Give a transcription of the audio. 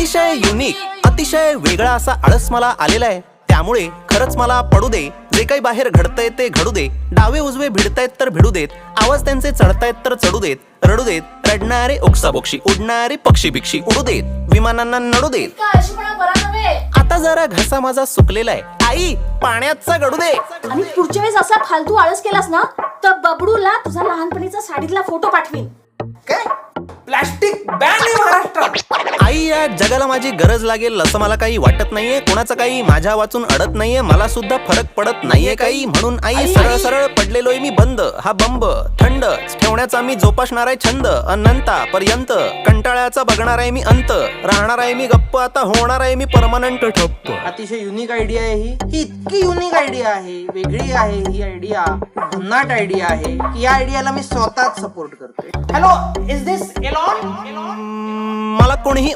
अतिशय युनिक, अतिशय वेगळा असा आळस मला आलेला आहे. त्यामुळे खरंच मला पडू दे, जे काही बाहेर घडतंय ते घडू दे. डावे उजवे भिडतायत तर भिडू देत, आवाज त्यांचे चढतायत तर चढू देत. रडू देत रडणारे ओक्साबोक्षी, उडणारे पक्षी भिक्षी उडू देत, विमानांना नडू देत. आता जरा घसा माझा सुकलेला आहे, आई पाण्याचा गडू दे. आणि पुढच्या वेळेस असा फालतू आळस केलास ना तर बबडूला तुझा लहानपणीचा साडीतला फोटो पाठवीन. काय प्लास्टिक बॅन आहे महाराष्ट्रात. आई या जगाला माझी गरज लागेल असं मला काही वाटत नाहीये. कोणाचं काही माझ्या वाचून अडत नाहीये, मला सुद्धा फरक पडत नाहीये काही. म्हणून आई सरळ सरळ पडलेलोय मी बंद. हा बंब थंड ठेवण्याचा मी जोपासणार आहे छंद. अनंतापर्यंत कंटाळ्याचा बघणार आहे मी अंत. राहणार आहे मी गप्प, आता होणार आहे मी परमनंट ठप्प. अतिशय युनिक आयडिया आहे ही इतकी युनिक आयडिया आहे, वेगळी आहे ही आयडिया, भन्नाट आयडिया आहे की या आयडियाला मी स्वतःच सपोर्ट करतोय. Hello, is this Elon? मला कोणीही